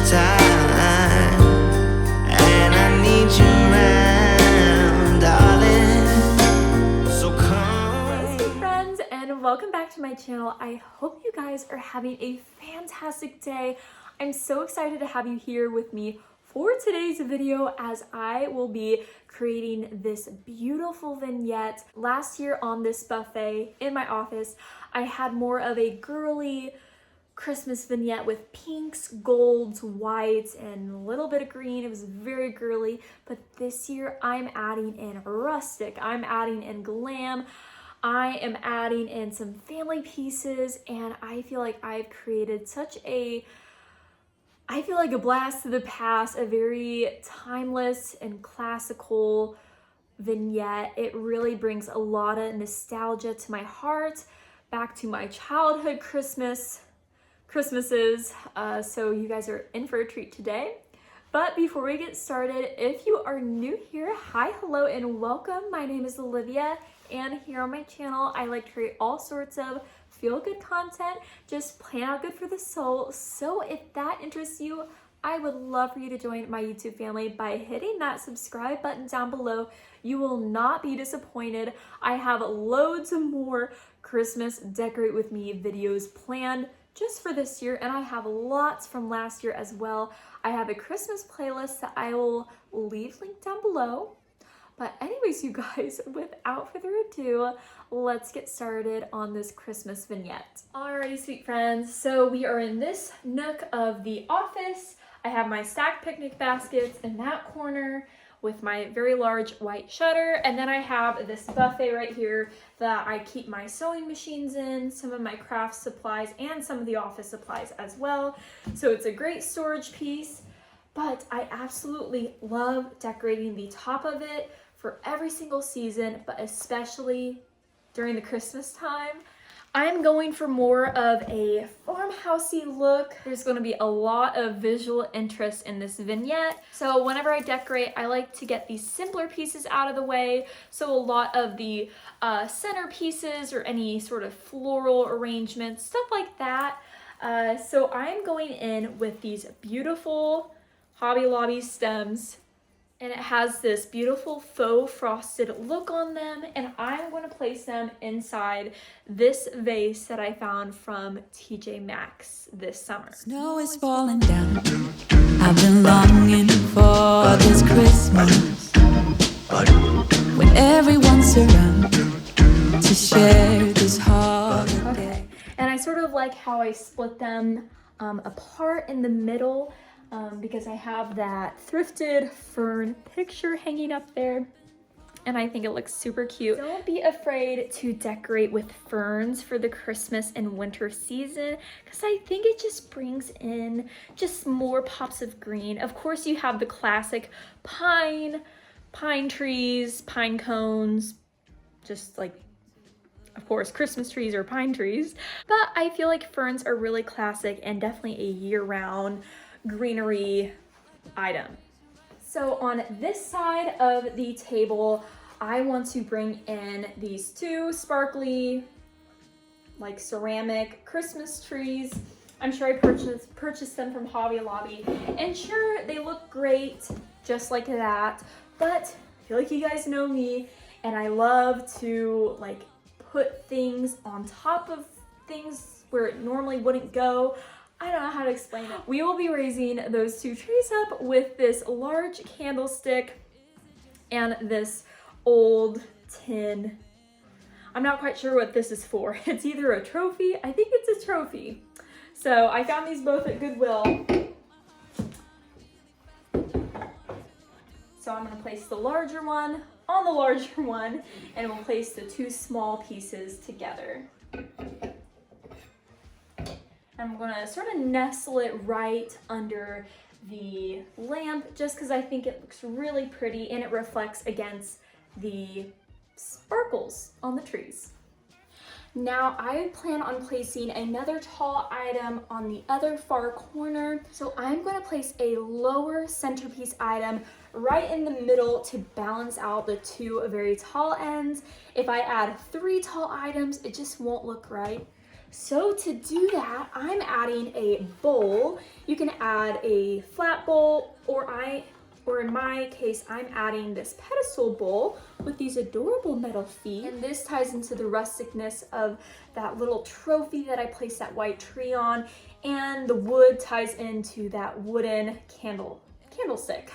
time, and I need you around, darling. So come. Hey friends, and welcome back to my channel. I hope you guys are having a fantastic day. I'm so excited to have you here with me for today's video, as I will be creating this beautiful vignette. Last year on this buffet in my office, I had more of a girly Christmas vignette with pinks, golds, whites, and a little bit of green. It was very girly, but this year I'm adding in rustic, I'm adding in glam, I am adding in some family pieces, and I feel like I've created such a blast to the past, a very timeless and classical vignette. It really brings a lot of nostalgia to my heart, back to my childhood Christmases. So you guys are in for a treat today. But before we get started, if you are new here, hi, hello, and welcome. My name is Olivia, and here on my channel, I like to create all sorts of feel-good content, just plain out good for the soul. So if that interests you, I would love for you to join my YouTube family by hitting that subscribe button down below. You will not be disappointed. I have loads of more Christmas Decorate With Me videos planned just for this year, and I have lots from last year as well. I have a Christmas playlist that I will leave linked down below. But anyways, you guys, without further ado, let's get started on this Christmas vignette. Alrighty, sweet friends, so we are in this nook of the office. I have my stacked picnic baskets in that corner with my very large white shutter, and then I have this buffet right here that I keep my sewing machines in, some of my craft supplies, and some of the office supplies as well. So it's a great storage piece, but I absolutely love decorating the top of it for every single season, but especially during the Christmas time. I'm going for more of a farmhousey look. There's going to be a lot of visual interest in this vignette. So whenever I decorate, I like to get these simpler pieces out of the way. So a lot of the center pieces or any sort of floral arrangements, stuff like that. So I'm going in with these beautiful Hobby Lobby stems, and it has this beautiful faux frosted look on them, and I'm going to place them inside this vase that I found from TJ Maxx this summer. Snow is falling down. I've been longing for this Christmas, when everyone's around to share this holiday. Okay, and I sort of like how I split them apart in the middle, because I have that thrifted fern picture hanging up there, and I think it looks super cute. Don't be afraid to decorate with ferns for the Christmas and winter season, because I think it just brings in just more pops of green. Of course, you have the classic pine trees, pine cones, just like, of course, Christmas trees or pine trees, but I feel like ferns are really classic and definitely a year-round greenery item. So on this side of the table, I want to bring in these two sparkly, like ceramic Christmas trees. I'm sure I purchased them from Hobby Lobby, and sure, they look great just like that, but I feel like you guys know me, and I love to like put things on top of things where it normally wouldn't go. I don't know how to explain it. We will be raising those two trees up with this large candlestick and this old tin. I'm not quite sure what this is for. It's either a trophy. I think it's a trophy. So I found these both at Goodwill. So I'm gonna place the larger one on the larger one, and we'll place the two small pieces together. I'm gonna sort of nestle it right under the lamp, just because I think it looks really pretty and it reflects against the sparkles on the trees. Now I plan on placing another tall item on the other far corner. So I'm going to place a lower centerpiece item right in the middle to balance out the two very tall ends. If I add 3 tall items, it just won't look right. So to do that, I'm adding a bowl. You can add a flat bowl, or in my case, I'm adding this pedestal bowl with these adorable metal feet. And this ties into the rusticness of that little trophy that I placed that white tree on. And the wood ties into that wooden candlestick.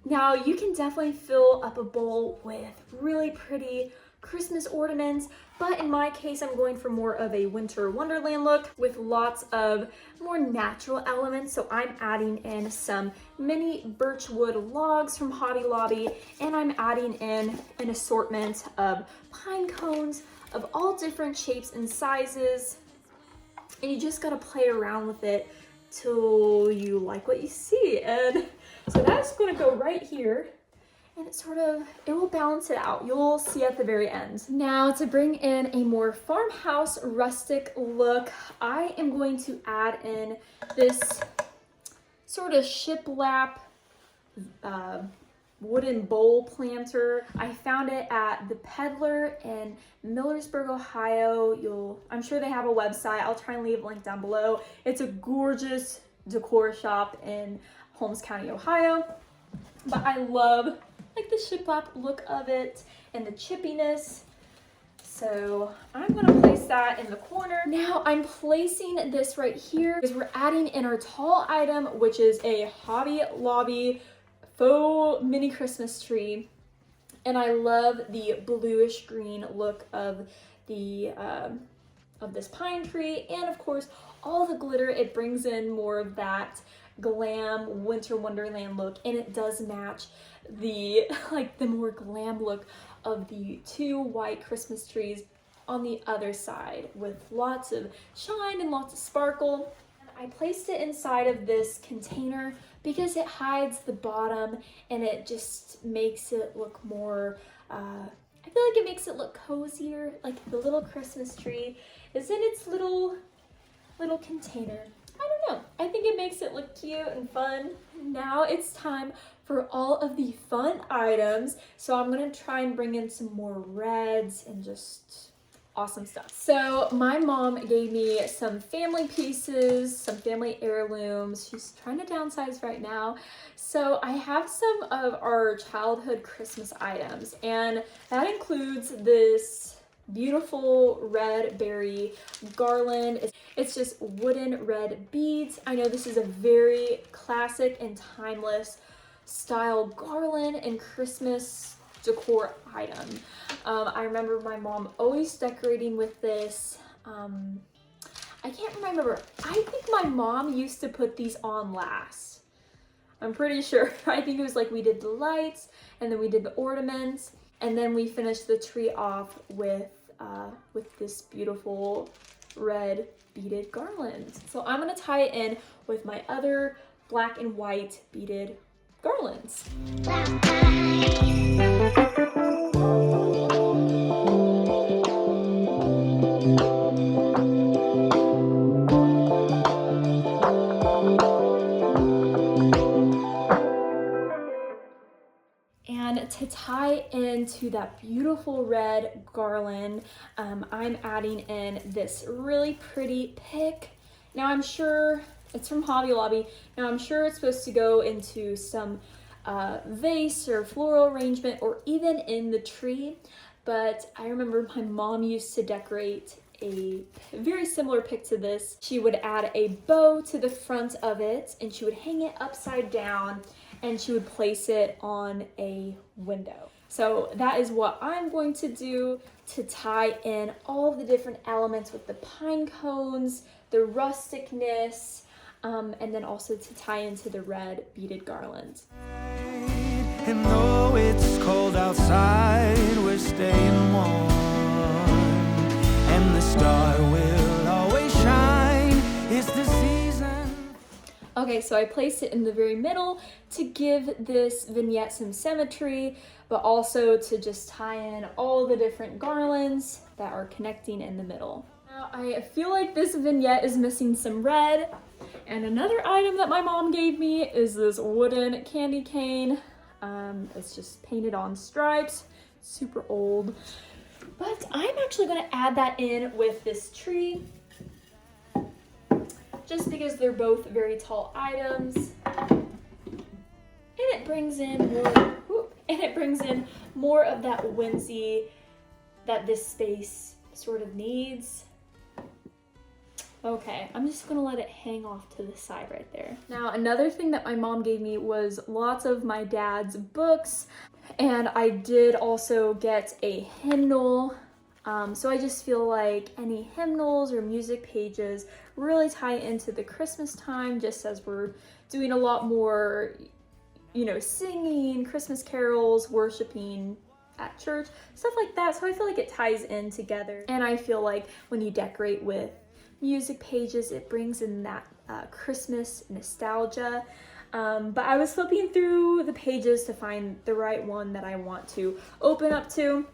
Now you can definitely fill up a bowl with really pretty Christmas ornaments, but in my case, I'm going for more of a winter wonderland look with lots of more natural elements. So I'm adding in some mini birchwood logs from Hobby Lobby, and I'm adding in an assortment of pine cones of all different shapes and sizes. And you just gotta play around with it till you like what you see. And so that's gonna go right here. And it will balance it out. You'll see at the very end. Now to bring in a more farmhouse rustic look, I am going to add in this sort of shiplap wooden bowl planter. I found it at the Peddler in Millersburg, Ohio. I'm sure they have a website. I'll try and leave a link down below. It's a gorgeous decor shop in Holmes County, Ohio. But I love like the shiplap look of it and the chippiness. So I'm gonna place that in the corner. Now I'm placing this right here because we're adding in our tall item, which is a Hobby Lobby faux mini Christmas tree. And I love the bluish green look of this pine tree, and of course all the glitter. It brings in more of that glam winter wonderland look, and it does match the more glam look of the two white Christmas trees on the other side with lots of shine and lots of sparkle. I placed it inside of this container because it hides the bottom and it just makes it look more I feel like it makes it look cozier, like the little Christmas tree is in its little container. I don't know. I think it makes it look cute and fun. Now it's time for all of the fun items. So I'm gonna try and bring in some more reds and just awesome stuff. So my mom gave me some family pieces, some family heirlooms. She's trying to downsize right now. So I have some of our childhood Christmas items, and that includes this beautiful red berry garland. It's just wooden red beads. I know this is a very classic and timeless style garland and Christmas decor item. I remember my mom always decorating with this. I can't remember. I think my mom used to put these on last. I'm pretty sure. I think it was like we did the lights and then we did the ornaments, and then we finished the tree off with this beautiful red beaded garland. So I'm gonna tie it in with my other black and white beaded garlands. And to tie into that beautiful red garland, I'm adding in this really pretty pick. Now I'm sure it's from Hobby Lobby. Now I'm sure it's supposed to go into some vase or floral arrangement or even in the tree. But I remember my mom used to decorate a very similar pick to this. She would add a bow to the front of it and she would hang it upside down and she would place it on a window. So that is what I'm going to do to tie in all of the different elements with the pine cones, the rusticness, and then also to tie into the red beaded garland. And though it's cold outside, we're staying warm, and the star will always shine. It's the season. Okay, so I placed it in the very middle to give this vignette some symmetry, but also to just tie in all the different garlands that are connecting in the middle. Now, I feel like this vignette is missing some red, and another item that my mom gave me is this wooden candy cane. It's just painted on stripes, super old. But I'm actually gonna add that in with this tree. just because they're both very tall items. And it brings in more of that whimsy that this space sort of needs. Okay, I'm just gonna let it hang off to the side right there. Now, another thing that my mom gave me was lots of my dad's books, and I did also get a hymnal. So I just feel like any hymnals or music pages really tie into the Christmas time, just as we're doing a lot more, you know, singing, Christmas carols, worshiping at church, stuff like that. So I feel like it ties in together. And I feel like when you decorate with music pages, it brings in that Christmas nostalgia. But I was flipping through the pages to find the right one that I want to open up to.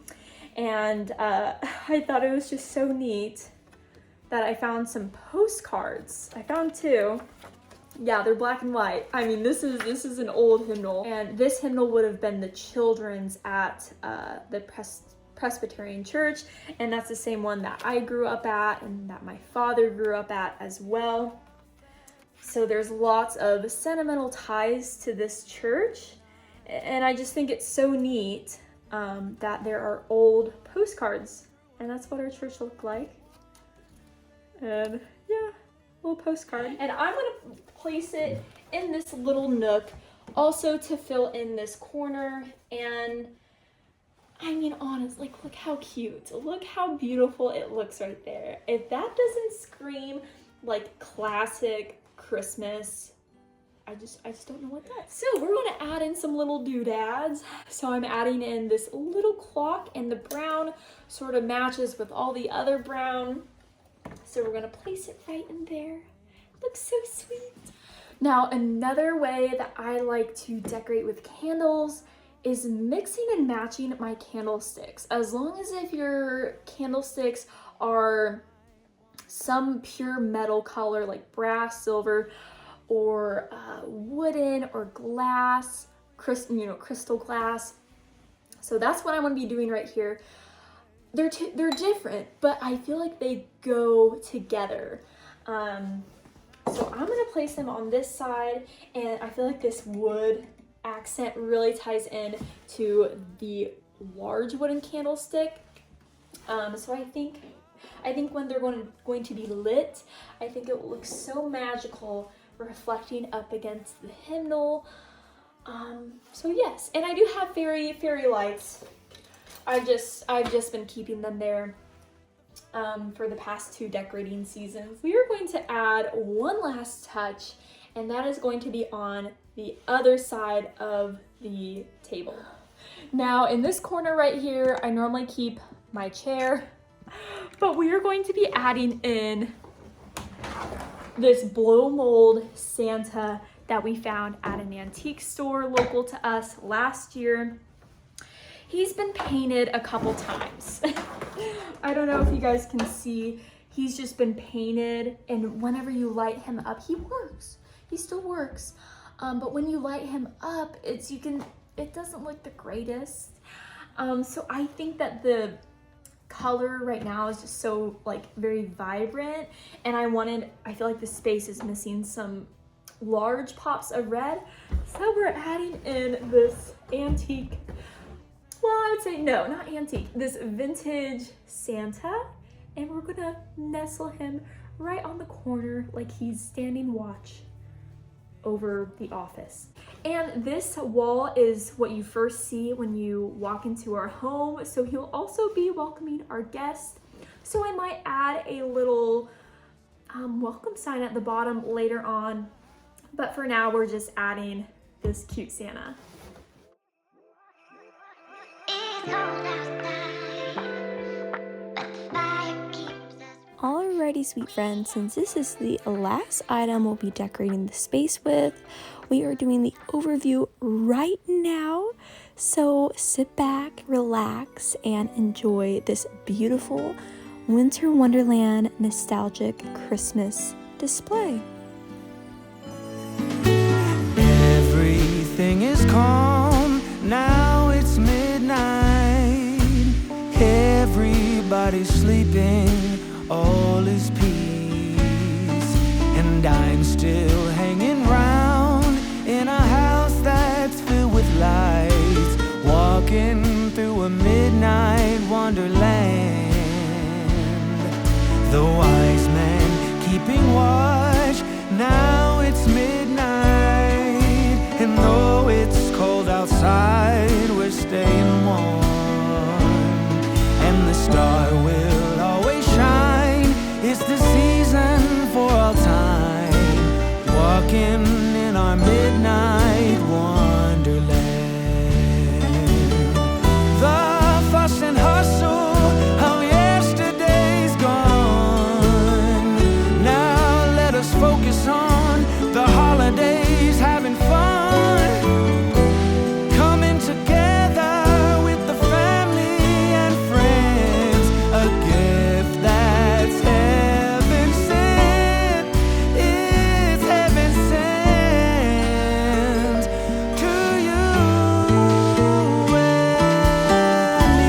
And I thought it was just so neat that I found some postcards. I found two. Yeah, they're black and white. I mean, this is an old hymnal, and this hymnal would have been the children's at the Presbyterian Church, and that's the same one that I grew up at and that my father grew up at as well. So there's lots of sentimental ties to this church, and I just think it's so neat that there are old postcards, and that's what our church looked like. And yeah, little postcard. And I'm gonna place it in this little nook also to fill in this corner. And I mean, honestly, like, look how cute, look how beautiful it looks right there. If that doesn't scream like classic Christmas, I just don't know what does. So we're gonna add in some little doodads. So I'm adding in this little clock, and the brown sort of matches with all the other brown. So we're gonna place it right in there. Looks so sweet. Now, another way that I like to decorate with candles is mixing and matching my candlesticks. As long as if your candlesticks are some pure metal color like brass, silver, or wooden or glass, crystal glass. So that's what I want to be doing right here. They're different, but I feel like they go together. So I'm gonna place them on this side, and I feel like this wood accent really ties in to the large wooden candlestick. So I think when they're going to be lit, I think it will look so magical, reflecting up against the hymnal. So yes, and I do have fairy lights. I've just been keeping them there for the past 2 decorating seasons. We are going to add one last touch, and that is going to be on the other side of the table. Now, in this corner right here, I normally keep my chair, but we are going to be adding in this blow mold Santa that we found at an antique store local to us last year. He's been painted a couple times. I don't know if you guys can see, he's just been painted, and whenever you light him up, he works. He still works. But when you light him up, it doesn't look the greatest. So I think that the color right now is just so like very vibrant, and I feel like the space is missing some large pops of red. So we're adding in this antique, well, I would say no, not antique, this vintage Santa, and we're gonna nestle him right on the corner like he's standing watch over the office. And this wall is what you first see when you walk into our home, so he'll also be welcoming our guests. So I might add a little welcome sign at the bottom later on, but for now we're just adding this cute Santa. Alrighty, sweet friends, since this is the last item we'll be decorating the space with, we are doing the overview right now. So sit back, relax, and enjoy this beautiful Winter Wonderland nostalgic Christmas display. Everything is calm, now it's midnight. Everybody's sleeping, all is peace. And still hanging round in a house that's filled with lights, walking through a midnight wonderland. The wise men keeping watch, now it's midnight, and though it's cold outside, we're staying warm, and the star will always shine. It's the season for all time, walking in our midnight wonderland. The fuss and hustle of yesterday's gone. Now let us focus on the holidays, having fun, coming together with the family and friends. A gift that's heaven sent, it's heaven sent to you and me.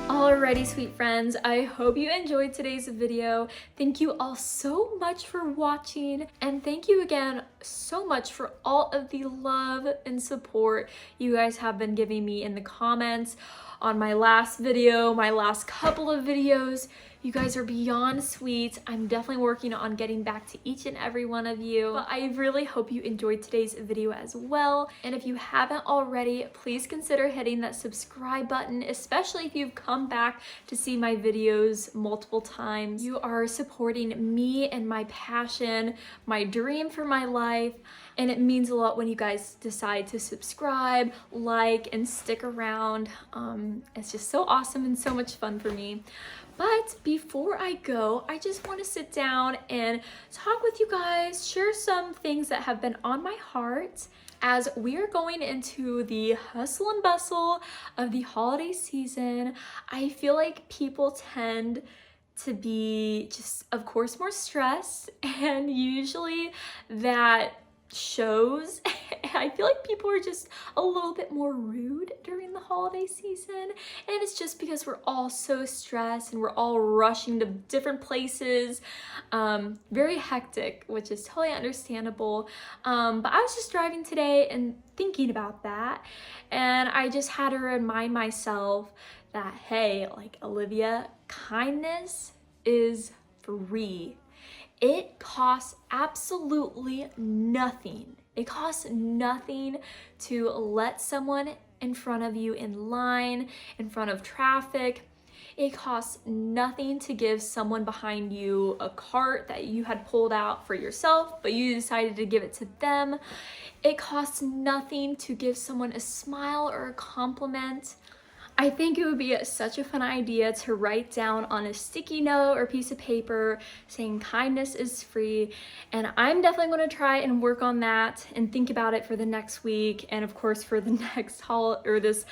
Alrighty, sweet friends, I hope you enjoyed today's video. Thank you all so much for watching, and thank you again so much for all of the love and support you guys have been giving me in the comments on my last video, my last couple of videos. You guys are beyond sweet. I'm definitely working on getting back to each and every one of you. But I really hope you enjoyed today's video as well. And if you haven't already, please consider hitting that subscribe button, especially if you've come back to see my videos multiple times. You are supporting me and my passion, my dream for my life. And it means a lot when you guys decide to subscribe, like, and stick around. It's just so awesome and so much fun for me. But before I go, I just want to sit down and talk with you guys, share some things that have been on my heart as we are going into the hustle and bustle of the holiday season. I feel like people tend to be just, of course, more stressed, and usually that shows. I feel like people are just a little bit more rude during the holiday season, and it's just because we're all so stressed and we're all rushing to different places. Very hectic, which is totally understandable. But I was just driving today and thinking about that, and I just had to remind myself that, hey, like, Olivia, kindness is free. It costs absolutely nothing. It costs nothing to let someone in front of you in line, in front of traffic. It costs nothing to give someone behind you a cart that you had pulled out for yourself, but you decided to give it to them. It costs nothing to give someone a smile or a compliment. I think it would be such a fun idea to write down on a sticky note or piece of paper saying kindness is free, and I'm definitely going to try and work on that and think about it for the next week, and of course for the next this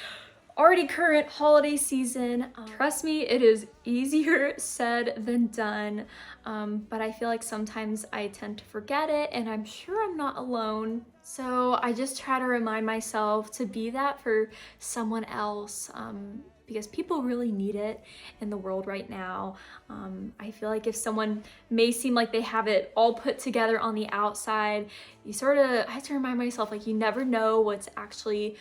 already current holiday season. Trust me, it is easier said than done, but I feel like sometimes I tend to forget it, and I'm sure I'm not alone. So I just try to remind myself to be that for someone else, because people really need it in the world right now. I feel like if someone may seem like they have it all put together on the outside, I have to remind myself, like, you never know what's actually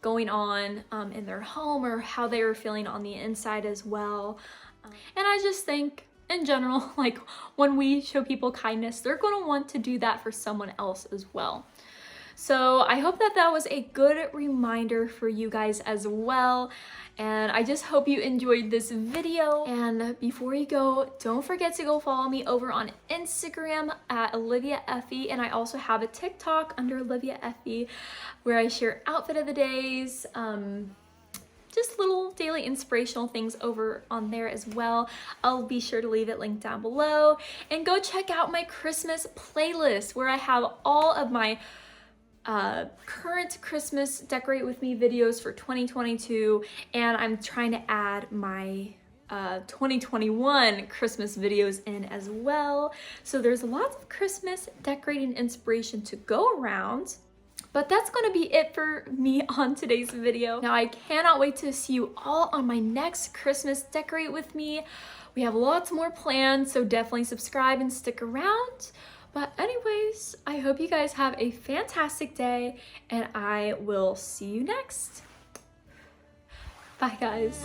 going on in their home or how they are feeling on the inside as well. And I just think in general, like, when we show people kindness, they're going to want to do that for someone else as well. So I hope that that was a good reminder for you guys as well. And I just hope you enjoyed this video. And before you go, don't forget to go follow me over on Instagram at Olivia Effie. And I also have a TikTok under Olivia Effie where I share outfit of the days, just little daily inspirational things over on there as well. I'll be sure to leave it linked down below. And go check out my Christmas playlist where I have all of my current Christmas Decorate With Me videos for 2022, and I'm trying to add my 2021 Christmas videos in as well. So there's lots of Christmas decorating inspiration to go around. But that's going to be it for me on today's video. Now I cannot wait to see you all on my next Christmas Decorate With Me. We have lots more planned, so definitely subscribe and stick around. But anyways, I hope you guys have a fantastic day, and I will see you next. Bye guys.